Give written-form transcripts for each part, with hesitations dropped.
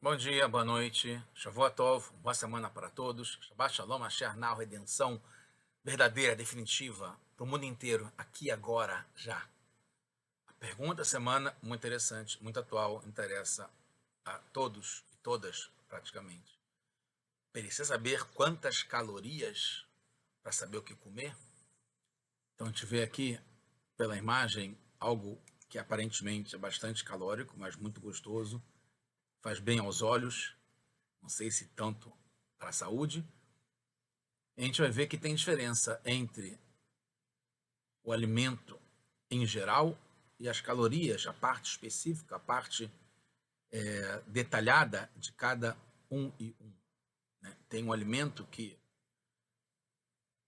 Bom dia, boa noite, Shavua Tov, boa semana para todos, Shabbat Shalom, Asher Nau, redenção verdadeira, definitiva, para o mundo inteiro, aqui, agora, já. A pergunta da semana, muito interessante, muito atual, interessa a todos e todas, praticamente. Precisa saber quantas calorias para saber o que comer? Então a gente vê aqui, pela imagem, algo que aparentemente é bastante calórico, mas muito gostoso, faz bem aos olhos, não sei se tanto para a saúde. A gente vai ver que tem diferença entre o alimento em geral e as calorias, a parte específica, a parte detalhada de cada um e um. Né? Tem um alimento que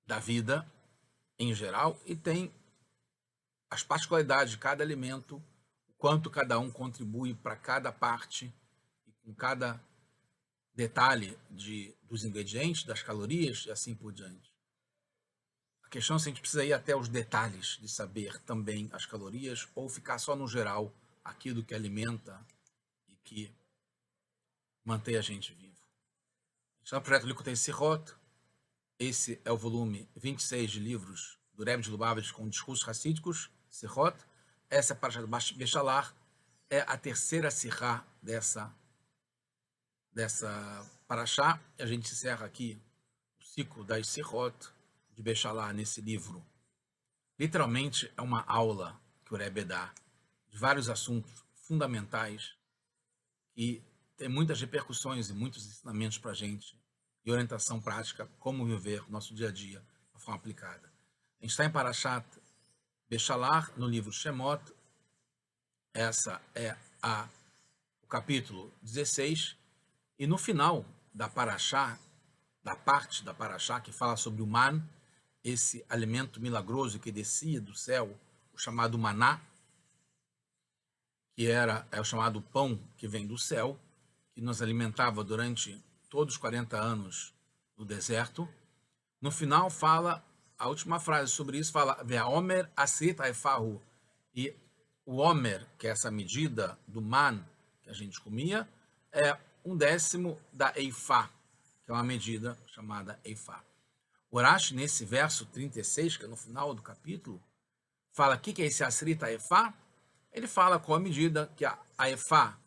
dá vida em geral e tem as particularidades de cada alimento, o quanto cada um contribui para cada parte e com cada detalhe dos ingredientes, das calorias e assim por diante. A questão é se a gente precisa ir até os detalhes de saber também as calorias ou ficar só no geral, aquilo que alimenta e que mantém a gente vivo. Está no projeto Likutei Sihot. Esse é o volume 26 de livros do Rebbe de Lubavitch com discursos racídicos, Sihot. Essa é a Parashat Beshalach, é a terceira Sihá dessa Parashá. A gente encerra aqui o ciclo das Sihot de Beshalach nesse livro. Literalmente é uma aula que o Rebbe dá de vários assuntos fundamentais e tem muitas repercussões e muitos ensinamentos para a gente e orientação prática como viver o nosso dia a dia de forma aplicada. A gente está em Parashat Beshalach, no livro Shemot. Essa é o capítulo 16. E no final da Parashá, da parte da Parashá que fala sobre o man, esse alimento milagroso que descia do céu, o chamado maná, que é o chamado pão que vem do céu, que nos alimentava durante todos os 40 anos no deserto. No final fala, a última frase sobre isso fala, Ve'omer asit haifahu. E o omer, que é essa medida do man que a gente comia, é 1/10 da eifá, que é uma medida chamada eifá. O Rashi, nesse verso 36, que é no final do capítulo, fala o que é esse asrita eifá. Ele fala com a medida que a eifá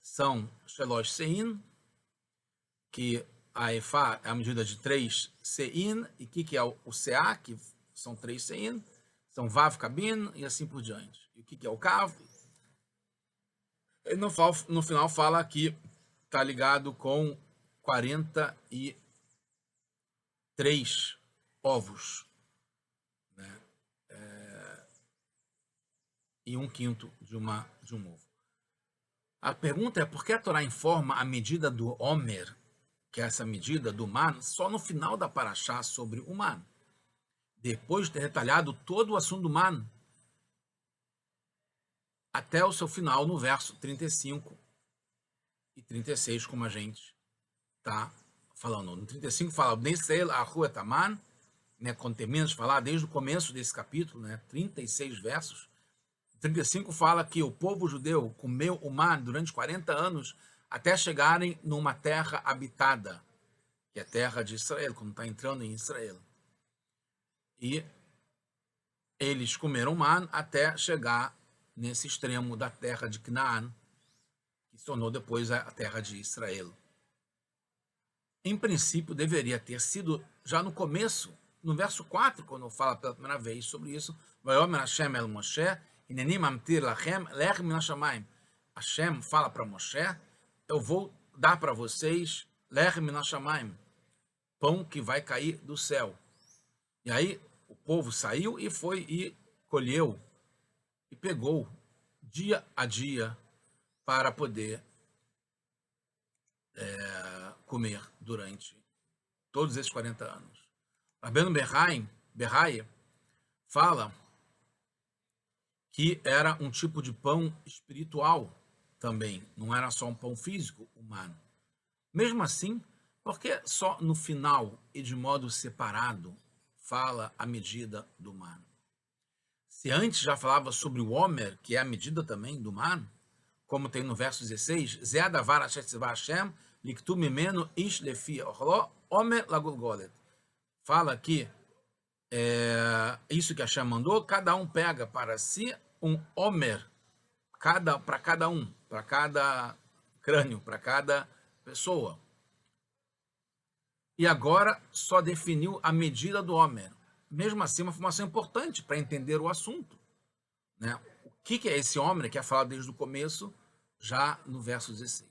são shelosh sein, que a eifá é a medida de 3 sein, e o que é o seá, que são 3 sein, são vav kabin, e assim por diante. E o que é o kav? Ele no final fala que está ligado com 43 ovos, né? E 1/5 de um ovo. A pergunta é por que a Torá informa a medida do Omer, que é essa medida do man, só no final da Parashá sobre o man, depois de ter retalhado todo o assunto do man, até o seu final no verso 35 e 36, como a gente está falando. No 35 fala, Bnei Ahu etaman, né, quando termina de falar, desde o começo desse capítulo, né, 36 versos, 35 fala que o povo judeu comeu o man durante 40 anos até chegarem numa terra habitada, que é a terra de Israel, quando está entrando em Israel. E eles comeram man até chegar nesse extremo da terra de Canaã, que se tornou depois a terra de Israel. Em princípio, deveria ter sido já no começo, no verso 4, quando fala pela primeira vez sobre isso, Vayomer Hashem el Moshe, Hineni mamtir lachem lechem min hashamayim. Hashem fala para Moshe, eu vou dar para vocês lechem min hashamayim, pão que vai cair do céu. E aí o povo saiu e foi e colheu e pegou dia a dia para poder comer durante todos esses 40 anos. Rabbeinu Berraie fala que era um tipo de pão espiritual também, não era só um pão físico humano. Mesmo assim, por que só no final e de modo separado fala a medida do man? Se antes já falava sobre o Omer, que é a medida também do man, como tem no verso 16, Zé adavar asher tzivah Hashem, liktu mimeno ish lefi ochlo, omer lagulgolet. Fala que isso que Hashem mandou, cada um pega para si um omer, para cada um, para cada crânio, para cada pessoa. E agora só definiu a medida do omer. Mesmo assim, uma informação importante para entender o assunto, né? O que é esse omer que é falado desde o começo, já no verso 16.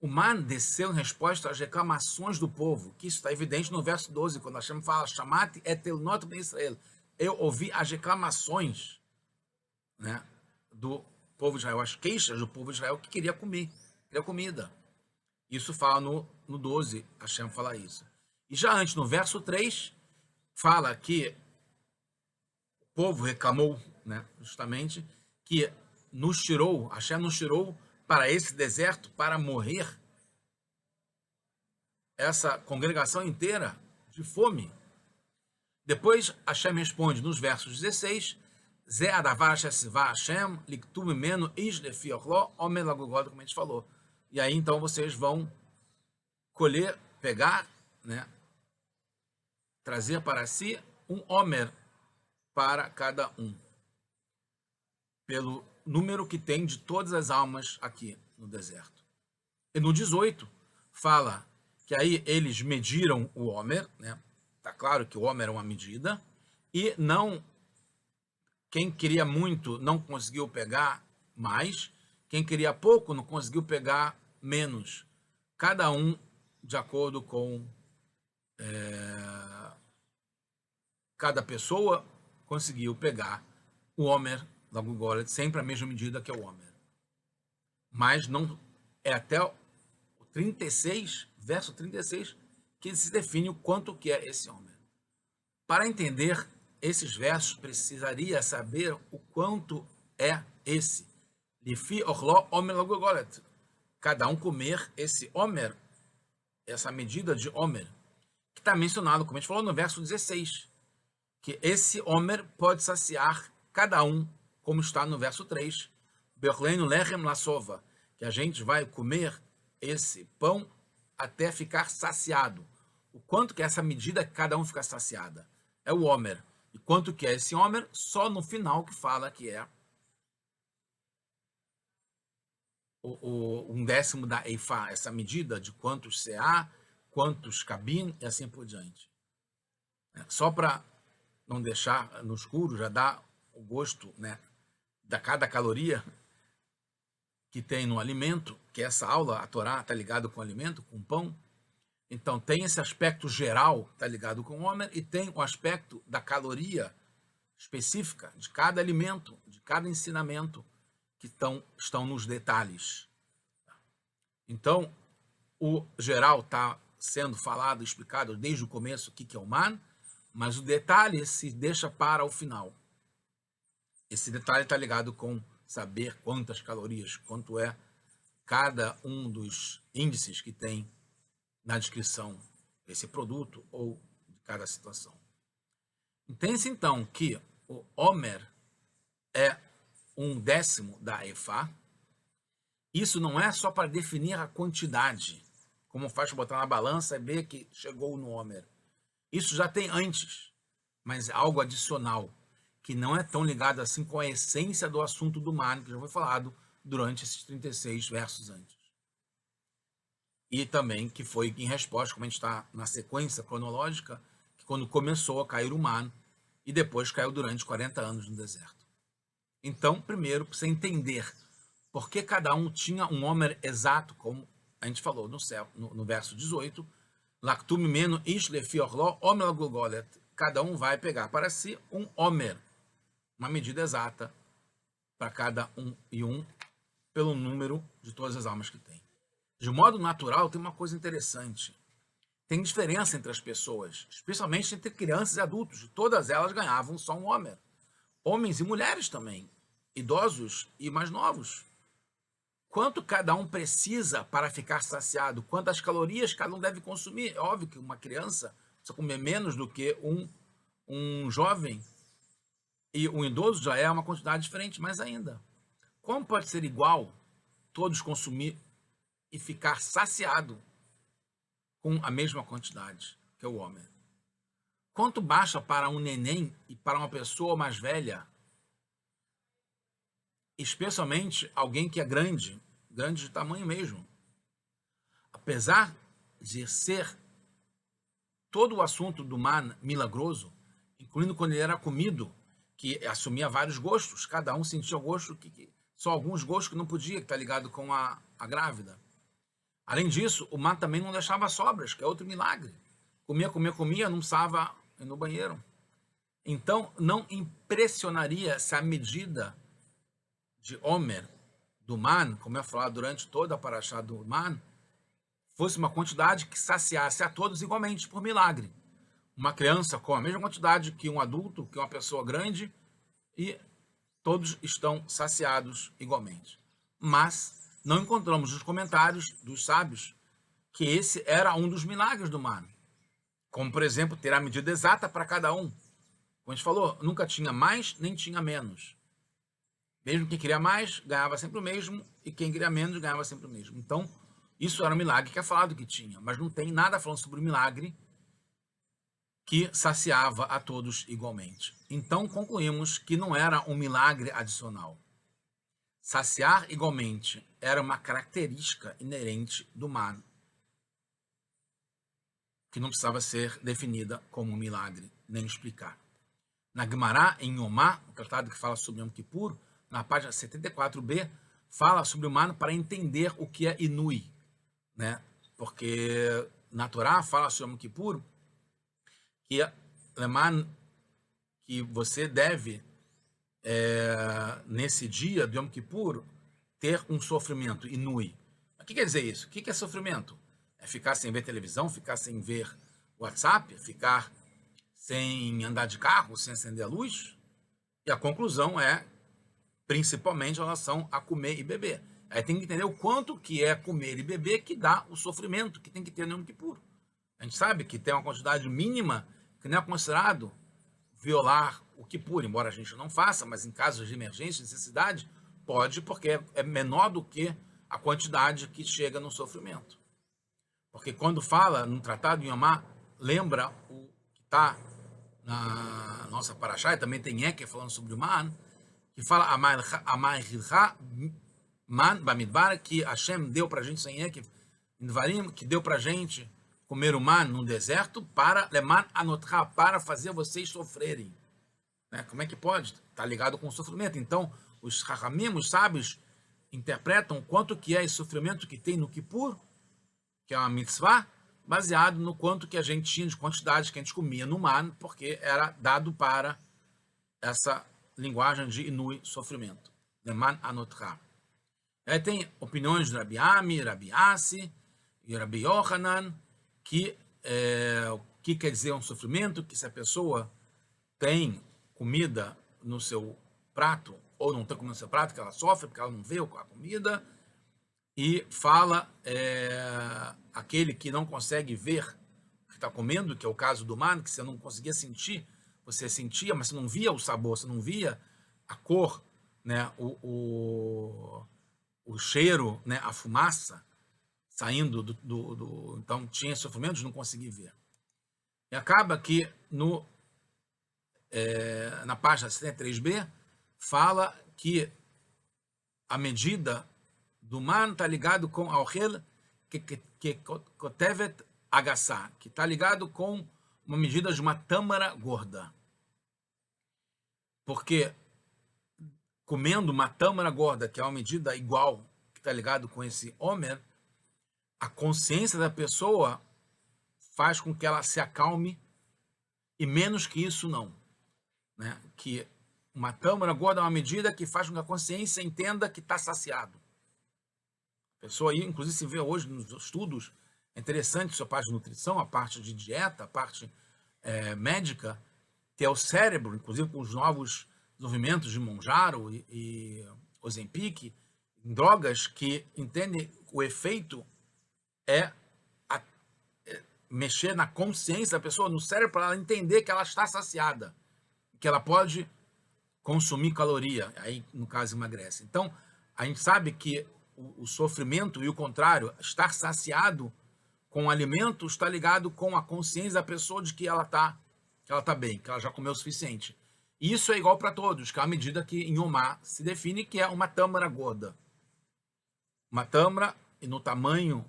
O man desceu em resposta às reclamações do povo, que isso está evidente no verso 12, quando Hashem fala, Shamati et elnot ben Israel. Eu ouvi as reclamações, né, do povo de Israel, as queixas do povo de Israel que queria comer, queria comida. Isso fala no 12, Hashem fala isso. E já antes, no verso 3, fala que o povo reclamou, né, justamente, que Hashem nos tirou para esse deserto para morrer essa congregação inteira de fome. Depois Hashem responde nos versos 16, Zé adavar shesivá Hashem liktu mimeno ish lefi ochlo omer lagulgolet, como a gente falou. E aí então vocês vão colher, pegar, né, trazer para si um omer para cada um, pelo número que tem de todas as almas aqui no deserto. E no 18 fala que aí eles mediram o omer, né? Tá claro que o omer é uma medida, e quem queria muito não conseguiu pegar mais, quem queria pouco não conseguiu pegar menos. Cada um de acordo com cada pessoa conseguiu pegar o omer lagulgolet, sempre a mesma medida que é o omer. Mas não é até o 36, verso 36, que se define o quanto que é esse omer. Para entender esses versos, precisaria saber o quanto é esse. Lifi ochlo omer lagulgolet. Cada um comer esse omer, essa medida de omer, que está mencionado, como a gente falou no verso 16, que esse omer pode saciar cada um, como está no verso 3, Berleinu lechem lasova, que a gente vai comer esse pão até ficar saciado. O quanto que é essa medida que cada um fica saciada? É o omer. E quanto que é esse omer? Só no final que fala que é um décimo da eifá, essa medida de quantos CA, quantos cabin e assim por diante. Só para não deixar no escuro, já dá o gosto, né, da cada caloria que tem no alimento, que essa aula, a Torá, está ligado com o alimento, com o pão. Então, tem esse aspecto geral, que está ligado com o omer, e tem o aspecto da caloria específica de cada alimento, de cada ensinamento, que estão nos detalhes. Então, o geral está sendo falado, explicado desde o começo o que é o man, mas o detalhe se deixa para o final. Esse detalhe está ligado com saber quantas calorias, quanto é cada um dos índices que tem na descrição desse produto ou de cada situação. Entende-se então que o omer é um décimo da efá. Isso não é só para definir a quantidade, como faz para botar na balança e ver que chegou no omer. Isso já tem antes, mas é algo adicional, que não é tão ligado assim com a essência do assunto do man, que já foi falado durante esses 36 versos antes. E também que foi em resposta, como a gente está na sequência cronológica, que quando começou a cair o man, e depois caiu durante 40 anos no deserto. Então, primeiro, precisa entender por que cada um tinha um omer exato, como a gente falou no verso 18, Laktu mimeno ish lefi ochlo omer lagulgolet. Cada um vai pegar para si um omer, uma medida exata para cada um e um, pelo número de todas as almas que tem. De modo natural, tem uma coisa interessante. Tem diferença entre as pessoas, especialmente entre crianças e adultos. Todas elas ganhavam só um omer. Homens e mulheres também, idosos e mais novos. Quanto cada um precisa para ficar saciado? Quantas calorias cada um deve consumir? É óbvio que uma criança precisa comer menos do que um jovem. E um idoso já é uma quantidade diferente, mais ainda. Como pode ser igual todos consumir e ficar saciado com a mesma quantidade que o homem? Quanto baixa para um neném e para uma pessoa mais velha, especialmente alguém que é grande, grande de tamanho mesmo. Apesar de ser todo o assunto do man milagroso, incluindo quando ele era comido, que assumia vários gostos, cada um sentia o gosto, só alguns gostos que não podia, que está ligado com a grávida. Além disso, o man também não deixava sobras, que é outro milagre. Comia, não precisava ir no banheiro. Então, não impressionaria se a medida de Homer, do man, como eu falei durante toda a paraxá do man, fosse uma quantidade que saciasse a todos igualmente, por milagre. Uma criança com a mesma quantidade que um adulto, que uma pessoa grande, e todos estão saciados igualmente. Mas não encontramos nos comentários dos sábios que esse era um dos milagres do man. Como, por exemplo, ter a medida exata para cada um. Como a gente falou, nunca tinha mais nem tinha menos. Mesmo quem queria mais, ganhava sempre o mesmo, e quem queria menos, ganhava sempre o mesmo. Então, isso era um milagre que é falado que tinha, mas não tem nada falando sobre o milagre que saciava a todos igualmente. Então, concluímos que não era um milagre adicional. Saciar igualmente era uma característica inerente do man, que não precisava ser definida como um milagre, nem explicar. Na Gemara, em Yomá, o tratado que fala sobre Yom Kippur, na página 74b, fala sobre o man para entender o que é Inui, né? Porque na Torá fala sobre Yom Kippur que man, que você deve, nesse dia do Yom Kippur, ter um sofrimento, Inui. O que quer dizer isso? O que é sofrimento? É ficar sem ver televisão, ficar sem ver WhatsApp, ficar sem andar de carro, sem acender a luz? E a conclusão é, principalmente em relação a comer e beber. Aí tem que entender o quanto que é comer e beber que dá o sofrimento que tem que ter no Yom Kippur. A gente sabe que tem uma quantidade mínima que não é considerado violar o Kippur, embora a gente não faça, mas em casos de emergência, necessidade, pode, porque é menor do que a quantidade que chega no sofrimento. Porque quando fala no Tratado de Yomá, lembra o que está na nossa paraxá, e também tem Eker falando sobre o man, que fala Amayrilcha man bamidbar, que Hashem deu para a gente sem Eker, que deu para a gente comer o man no deserto para leman anotra, para fazer vocês sofrerem. Né? Como é que pode? Está ligado com o sofrimento. Então, os Chachamim, os sábios, interpretam quanto que é esse sofrimento que tem no Kippur, que é uma mitzvah, baseado no quanto que a gente tinha de quantidade que a gente comia no man, porque era dado para essa linguagem de Inui, sofrimento. Leman anotra. Aí tem opiniões de Rabi Ami, Rabi Assi e Rabi Yochanan, que o que quer dizer um sofrimento, que se a pessoa tem comida no seu prato, ou não tem comida no seu prato, que ela sofre porque ela não vê a comida, e fala aquele que não consegue ver o que está comendo, que é o caso do man, que você não conseguia sentir, você sentia, mas você não via o sabor, você não via a cor, né, o cheiro, né, a fumaça saindo então tinha sofrimento de não conseguir ver. E acaba que na página 73b fala que a medida do man está ligado com Aochel que Kotevet Agassá, que está ligado com uma medida de uma tâmara gorda. Porque comendo uma tâmara gorda, que é uma medida igual, que está ligado com esse Homer, a consciência da pessoa faz com que ela se acalme, e menos que isso não. Né? Que uma tâmara gorda é uma medida que faz com que a consciência entenda que está saciado. A pessoa aí, inclusive, se vê hoje nos estudos, é interessante essa parte de nutrição, a parte de dieta, a parte médica, que é o cérebro, inclusive com os novos desenvolvimentos de Monjaro e Ozempic, drogas que entendem o efeito mexer na consciência da pessoa, no cérebro, para ela entender que ela está saciada, que ela pode consumir caloria, aí no caso emagrece. Então, A gente sabe que o sofrimento e o contrário, estar saciado com o alimento está ligado com a consciência da pessoa de que ela tá bem, que ela já comeu o suficiente. E isso é igual para todos, que é a medida que em Yomá se define que é uma tâmara gorda. Uma tâmara e no tamanho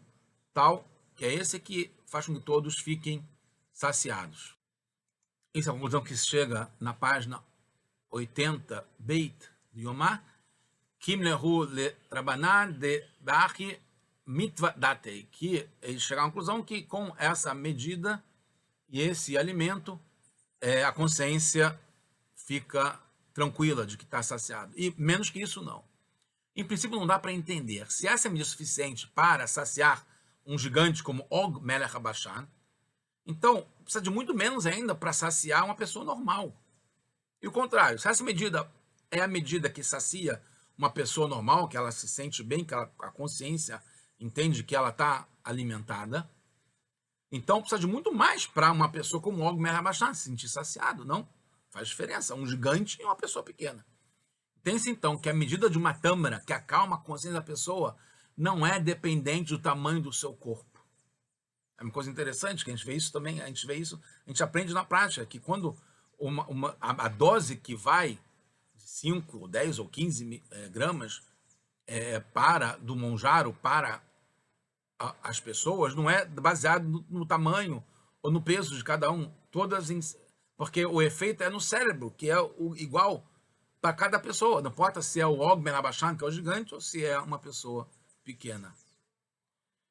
tal, que é esse que faz com que todos fiquem saciados. Essa é a conclusão que se chega na página 80, Beit do Yomá, Kim lehu le Rabanan de Bachi Mitva Datei, que eles chegaram à conclusão que com essa medida e esse alimento, a consciência fica tranquila de que está saciado. E menos que isso, não. Em princípio, não dá para entender. Se essa é a medida suficiente para saciar um gigante como Og Melech HaBashan, então precisa de muito menos ainda para saciar uma pessoa normal. E o contrário, se essa medida é a medida que sacia uma pessoa normal, que ela se sente bem, que a consciência entende que ela está alimentada, então precisa de muito mais para uma pessoa como Og Melech HaBashan se sentir saciado, não? Faz diferença, um gigante e uma pessoa pequena. Pense então que a medida de uma tâmara que acalma a consciência da pessoa não é dependente do tamanho do seu corpo. É uma coisa interessante que a gente vê isso também, a gente aprende na prática, que quando a dose que vai de 5, 10 ou 15 gramas do monjaro para as pessoas, não é baseado no tamanho ou no peso de cada um, porque o efeito é no cérebro, que é igual para cada pessoa, não importa se é o Og Melech HaBashan, que é o gigante, ou se é uma pessoa pequena.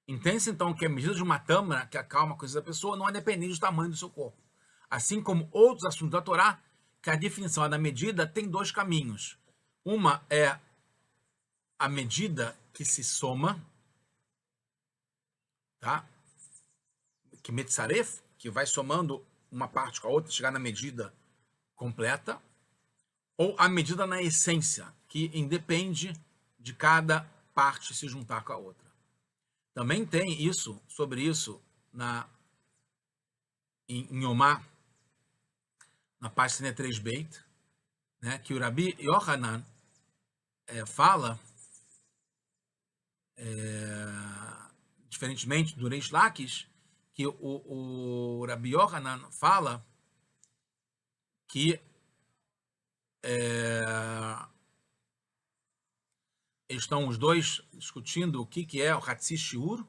Entende-se então que a medida de uma tâmara que acalma a consciência da pessoa não é dependente do tamanho do seu corpo. Assim como outros assuntos da Torá, que a definição da medida tem dois caminhos. Uma é a medida que se soma, tá? Que metzaref, que vai somando uma parte com a outra, chegar na medida completa, ou a medida na essência, que independe de cada parte se juntar com a outra. Também tem sobre isso em Yomá, na página 3 Beit, né, que o Rabi Yohanan fala, diferentemente do Reish Lakish, que o Rabi Yohanan fala que estão os dois discutindo o que é o Hatzi Shiur,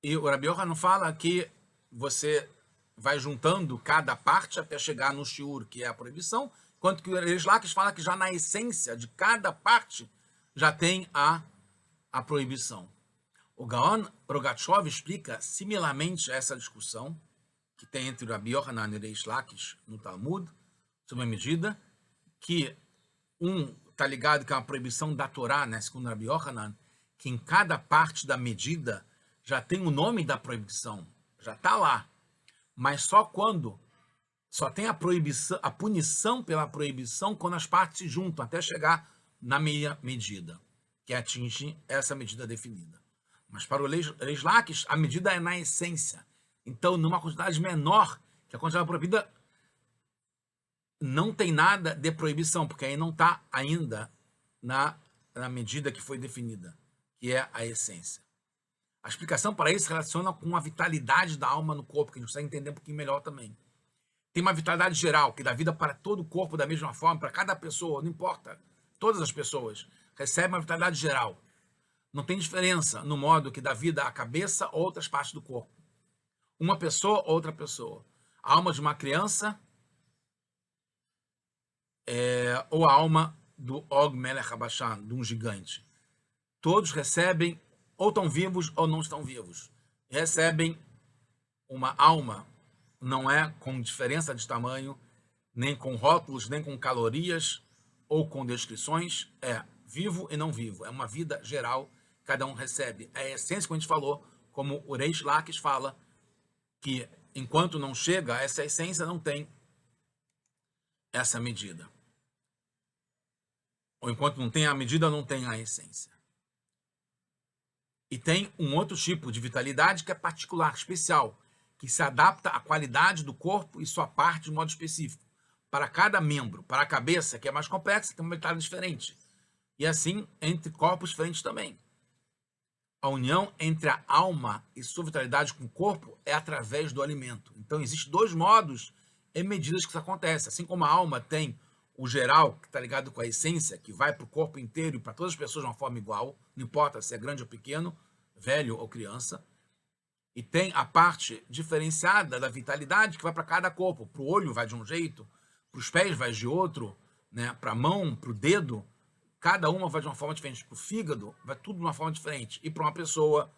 e o Rabi Yohanan fala que você vai juntando cada parte até chegar no Shiur, que é a proibição, enquanto que o Reish Lakish fala que já na essência de cada parte já tem a proibição. O Gaon Rogatchov explica similarmente essa discussão que tem entre o Rabi Yohanan e o Reish Lakish no Talmud, sobre a medida, que está ligado com a proibição da Torá, né, segundo o Rabi Yohanan, que em cada parte da medida já tem o nome da proibição, já está lá, mas só tem a proibição, a punição pela proibição quando as partes se juntam até chegar na meia medida, que atinge essa medida definida. Mas para o Reish Lakish, a medida é na essência. Então, numa quantidade menor que a quantidade proibida, não tem nada de proibição, porque aí não está ainda na medida que foi definida, que é a essência. A explicação para isso se relaciona com a vitalidade da alma no corpo, que a gente precisa entender um pouquinho melhor também. Tem uma vitalidade geral, que dá vida para todo o corpo da mesma forma, para cada pessoa, não importa. Todas as pessoas recebem uma vitalidade geral. Não tem diferença no modo que dá vida à cabeça ou outras partes do corpo. Uma pessoa, outra pessoa. A alma de uma criança ou a alma do Og Melech HaBashan, de um gigante. Todos recebem, ou estão vivos ou não estão vivos. Recebem uma alma, não é com diferença de tamanho, nem com rótulos, nem com calorias, ou com descrições, é vivo e não vivo. É uma vida geral, cada um recebe. É a essência que a gente falou, como o Reish Lakish fala, que enquanto não chega, essa essência não tem essa medida. Ou enquanto não tem a medida, não tem a essência. E tem um outro tipo de vitalidade que é particular, especial, que se adapta à qualidade do corpo e sua parte de modo específico. Para cada membro, para a cabeça, que é mais complexa, tem uma vitalidade diferente. E assim entre corpos diferentes também. A união entre a alma e sua vitalidade com o corpo é através do alimento. Então, existem dois modos e medidas que isso acontece. Assim como a alma tem o geral, que está ligado com a essência, que vai para o corpo inteiro e para todas as pessoas de uma forma igual, não importa se é grande ou pequeno, velho ou criança. E tem a parte diferenciada da vitalidade que vai para cada corpo. Para o olho vai de um jeito, para os pés vai de outro, né? Para a mão, para o dedo, cada uma vai de uma forma diferente. Para o fígado, vai tudo de uma forma diferente. E para uma pessoa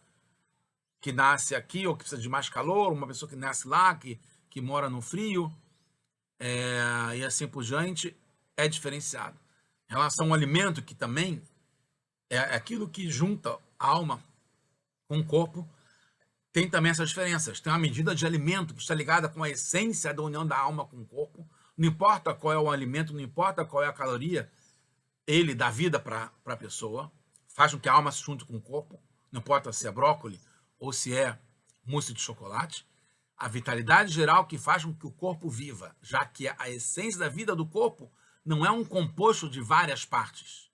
que nasce aqui ou que precisa de mais calor, uma pessoa que nasce lá, que mora no frio, e assim por diante, é diferenciado. Em relação ao alimento, que também é aquilo que junta a alma com o corpo, tem também essas diferenças. Tem uma medida de alimento que está ligada com a essência da união da alma com o corpo. Não importa qual é o alimento, não importa qual é a caloria, ele dá vida para a pessoa, faz com que a alma se junte com o corpo, não importa se é brócolis ou se é mousse de chocolate. A vitalidade geral que faz com que o corpo viva, já que a essência da vida do corpo não é um composto de várias partes.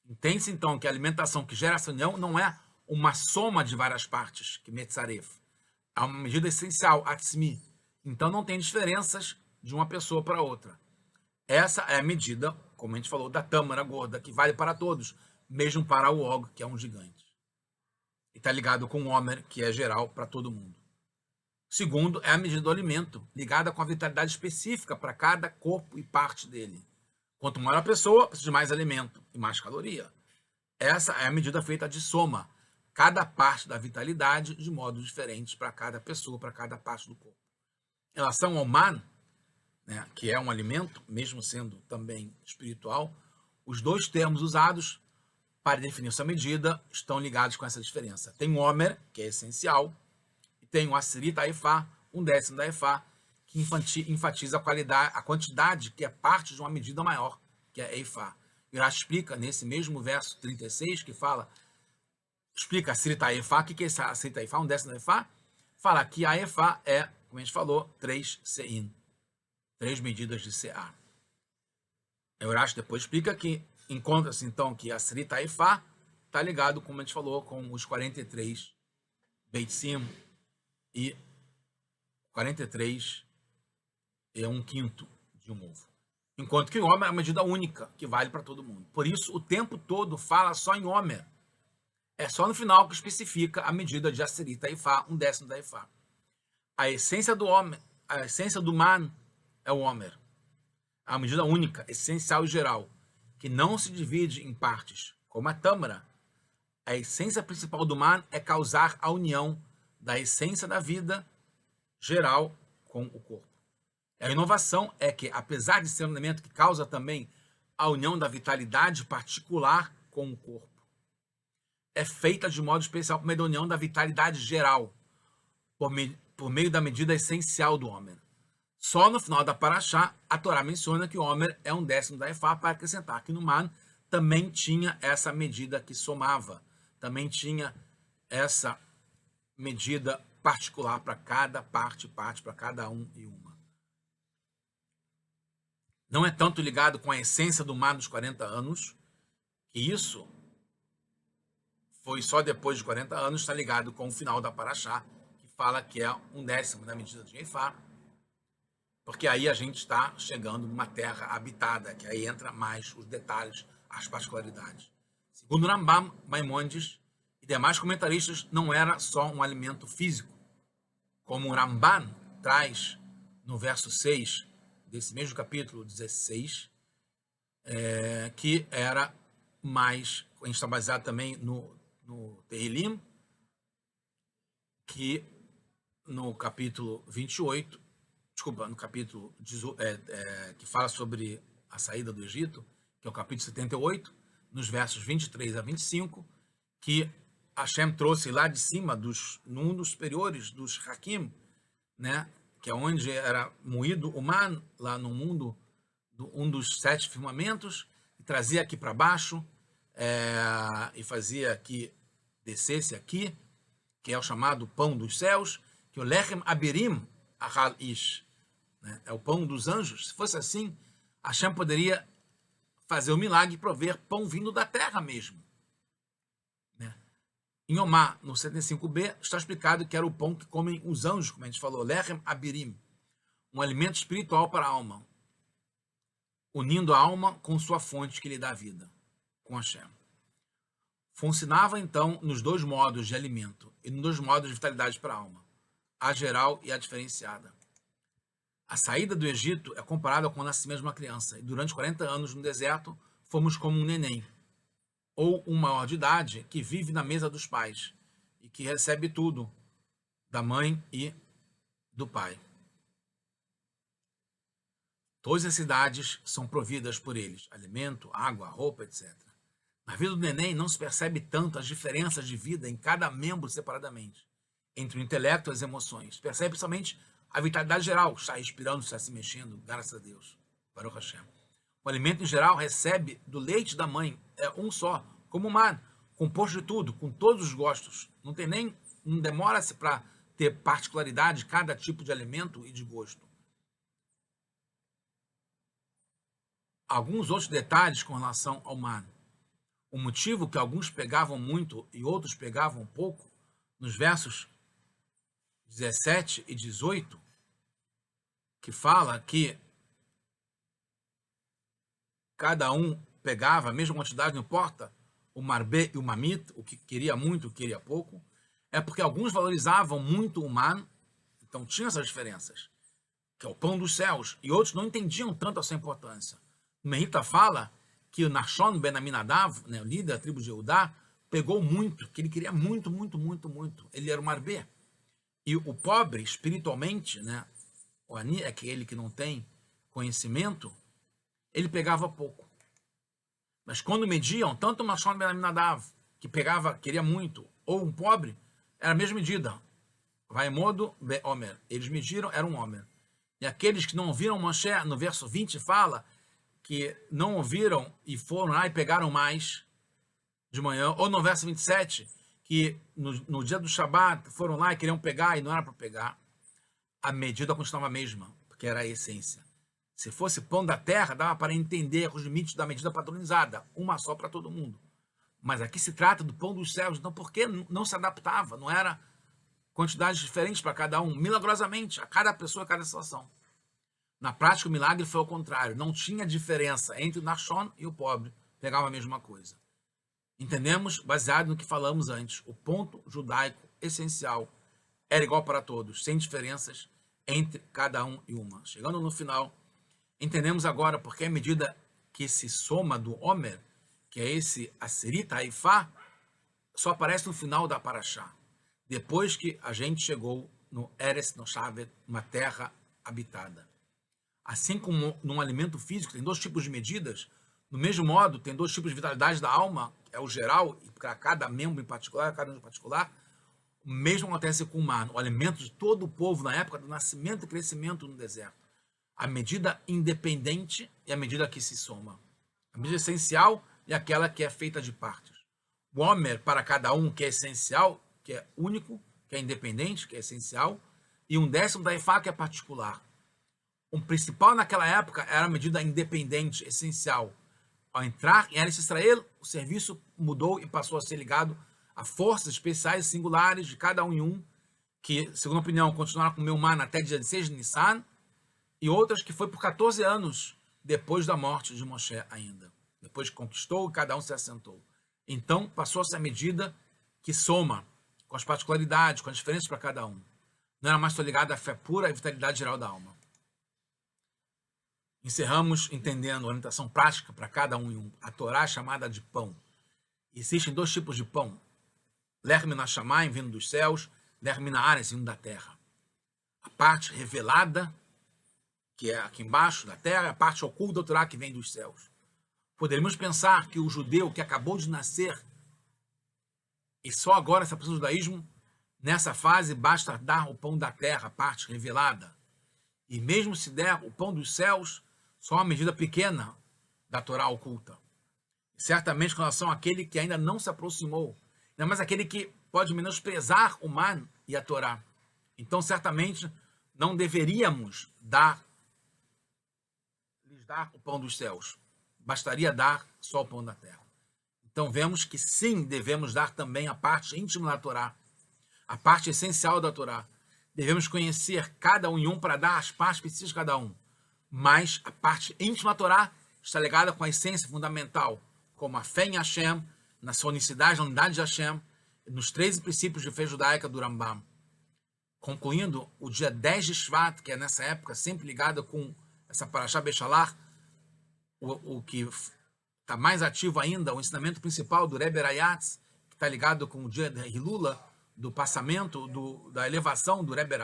Entende-se então que a alimentação que gera essa união não é uma soma de várias partes, que metzaref. É uma medida essencial, atzmi. Então não tem diferenças de uma pessoa para outra. Essa é a medida, como a gente falou, da tâmara gorda, que vale para todos, mesmo para o Og, que é um gigante. E está ligado com o Homer, que é geral para todo mundo. Segundo, é a medida do alimento, ligada com a vitalidade específica para cada corpo e parte dele. Quanto maior a pessoa, precisa de mais alimento e mais caloria. Essa é a medida feita de soma. Cada parte da vitalidade de modo diferente para cada pessoa, para cada parte do corpo. Em relação ao man, né, que é um alimento, mesmo sendo também espiritual, os dois termos usados para definir essa medida estão ligados com essa diferença. Tem o Homer, que é essencial, e tem o Asrit Haifá, um décimo da Haifá, que enfatiza a quantidade que é parte de uma medida maior, que é Haifá. Urash explica nesse mesmo verso 36, que explica Asrit Haifá. O que é esse Asrit Haifá? Um décimo da Haifá? Fala que a Haifá é, como a gente falou, 3 Sein. 3 medidas de CA. Urash depois explica que encontra-se então que a Asrit Haifá está ligado, como a gente falou, com os 43 Beitzim e 43 é um quinto de um ovo. Enquanto que o Homer é uma medida única, que vale para todo mundo. Por isso, o tempo todo fala só em Homer. É só no final que especifica a medida de Asrit Haifá, um décimo da Haifá. A essência do Homer, a essência do Man é o Homer. É uma medida única, essencial e geral, que não se divide em partes, como a tâmara. A essência principal do Man é causar a união da essência da vida geral com o corpo. A inovação é que, apesar de ser um elemento que causa também a união da vitalidade particular com o corpo, é feita de modo especial por meio da união da vitalidade geral, por meio da medida essencial do Homer. Só no final da Parashá, a Torá menciona que o Homer é um décimo da Efá, para acrescentar que no Man também tinha essa medida que somava, também tinha essa medida particular para cada parte, para cada um e uma. Não é tanto ligado com a essência do Man dos 40 anos, que isso foi só depois de 40 anos, está ligado com o final da Parashá, que fala que é um décimo da medida de Efá, porque aí a gente está chegando numa terra habitada, que aí entra mais os detalhes, as particularidades. Segundo Rambam, Maimonides e demais comentaristas, não era só um alimento físico, como o Ramban traz no verso 6 desse mesmo capítulo 16, que era mais, a gente está baseado também no Tehilim, que no capítulo 28, no capítulo que fala sobre a saída do Egito, que é o capítulo 78, nos versos 23 a 25, que Hashem trouxe lá de cima, num dos superiores dos Hakim, né, que é onde era moído o man, lá no mundo, um dos 7 firmamentos, e trazia aqui para baixo, e fazia que descesse aqui, que é o chamado pão dos céus, que o Lechem Abirim Ahal Ish, né, é o pão dos anjos. Se fosse assim, Hashem poderia fazer o milagre e prover pão vindo da terra mesmo. Né? Em Omá, no 75b, está explicado que era o pão que comem os anjos, como a gente falou, Lechem Abirim, um alimento espiritual para a alma, unindo a alma com sua fonte que lhe dá vida, com Hashem. Funcionava, então, nos dois modos de alimento e nos dois modos de vitalidade para a alma, a geral e a diferenciada. A saída do Egito é comparada com o nascimento de uma criança, e durante 40 anos no deserto, fomos como um neném, ou um maior de idade que vive na mesa dos pais e que recebe tudo da mãe e do pai. Todas as idades são providas por eles, alimento, água, roupa, etc. Na vida do neném não se percebe tanto as diferenças de vida em cada membro separadamente, entre o intelecto e as emoções. Percebe somente a vitalidade geral, está respirando, está se mexendo, graças a Deus. Baruch Hashem. O alimento em geral recebe do leite da mãe, é um só, como o mar, composto de tudo, com todos os gostos. Não demora-se para ter particularidade de cada tipo de alimento e de gosto. Alguns outros detalhes com relação ao mar. O motivo que alguns pegavam muito e outros pegavam pouco, nos versos 17 e 18, que fala que cada um pegava a mesma quantidade, não importa o marbê e o mamit, o que queria muito, o que queria pouco, é porque alguns valorizavam muito o man, então tinha essas diferenças, que é o pão dos céus, e outros não entendiam tanto a sua importância. O Merita fala que o Nachshon ben Aminadav, né, o líder da tribo de Judá, pegou muito, que ele queria muito, muito, muito, muito. Ele era o marbê. E o pobre, espiritualmente, né, o Ani, é aquele que não tem conhecimento, ele pegava pouco. Mas quando mediam, tanto o Nachshon ben Aminadav, que queria muito, ou um pobre, era a mesma medida. Vaimodo be Omer. Eles mediram, era um Omer. E aqueles que não ouviram Moshe, no verso 20 fala que não ouviram e foram lá e pegaram mais de manhã, ou no verso 27, que no dia do Shabat foram lá e queriam pegar e não era para pegar, a medida continuava a mesma, porque era a essência. Se fosse pão da terra, dava para entender os limites da medida padronizada, uma só para todo mundo. Mas aqui se trata do pão dos céus, então por que não se adaptava? Não era quantidades diferentes para cada um, milagrosamente, a cada pessoa, a cada situação. Na prática, o milagre foi ao contrário. Não tinha diferença entre o Nachshon e o pobre. Pegava a mesma coisa. Entendemos, baseado no que falamos antes, o ponto judaico essencial era igual para todos, sem diferenças entre cada um e uma. Chegando no final, entendemos agora porque a medida que se soma do Omer, que é esse Aserit Haifá, só aparece no final da Parashá. Depois que a gente chegou no Eretz Noshavet, uma terra habitada. Assim como num alimento físico tem dois tipos de medidas, do mesmo modo tem dois tipos de vitalidade da alma, é o geral, e para cada membro em particular, cada um em particular, o mesmo acontece com o mar, o alimento de todo o povo na época do nascimento e crescimento no deserto. A medida independente e a medida que se soma. A medida essencial é aquela que é feita de partes. O Omer para cada um, que é essencial, que é único, que é independente, que é essencial, e um décimo da Ifá, que é particular. O principal naquela época era a medida independente, essencial. Ao entrar em Eretz Israel, o serviço mudou e passou a ser ligado a forças especiais singulares de cada um em um, que, segundo a opinião, continuaram com o meu man até dia 16 de Nissan, e outras que foi por 14 anos depois da morte de Moshe ainda. Depois que conquistou, cada um se assentou. Então, passou-se a medida que soma, com as particularidades, com as diferenças para cada um. Não era mais só ligado à fé pura e vitalidade geral da alma. Encerramos entendendo a orientação prática para cada um e um. A Torá é chamada de pão. Existem dois tipos de pão. Lechem Hashamayim, vindo dos céus, Lechem Haaretz, vindo da terra. A parte revelada, que é aqui embaixo da terra, a parte oculta da Torá, que vem dos céus. Poderíamos pensar que o judeu que acabou de nascer, e só agora se apresenta o judaísmo, nessa fase basta dar o pão da terra, a parte revelada. E mesmo se der o pão dos céus, só uma medida pequena da Torá oculta. E certamente com relação àquele que ainda não se aproximou, ainda mais aquele que pode menosprezar o man e a Torá. Então, certamente, não deveríamos lhes dar o pão dos céus. bastaria dar só o pão da terra. Então vemos que sim, devemos dar também a parte íntima da Torá, a parte essencial da Torá. Devemos conhecer cada um e um para dar as partes específicas de cada um. Mas a parte íntima da Torá está ligada com a essência fundamental, como a fé em Hashem, na sua unicidade, na unidade de Hashem, nos 13 princípios de fé judaica do Rambam. Concluindo, o dia 10 de Shvat, que é nessa época sempre ligado com essa Parashá Beshalach, o que está mais ativo ainda, o ensinamento principal do Rebbe Rayatz, que está ligado com o dia da Hilula, do passamento, da elevação do Rebbe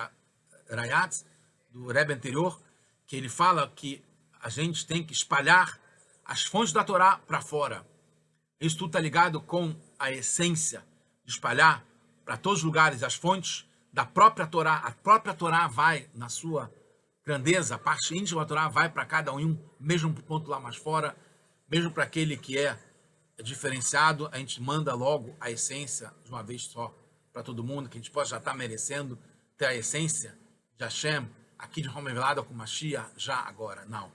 Rayatz, do Rebbe anterior, que ele fala que a gente tem que espalhar as fontes da Torá para fora. Isso tudo está ligado com a essência de espalhar para todos os lugares as fontes da própria Torá. A própria Torá vai, na sua grandeza, a parte íntima da Torá vai para cada um, mesmo para o ponto lá mais fora, mesmo para aquele que é diferenciado, a gente manda logo a essência de uma vez só para todo mundo, que a gente pode já estar merecendo ter a essência de Hashem aqui de forma revelada com Mashiach já agora. Não.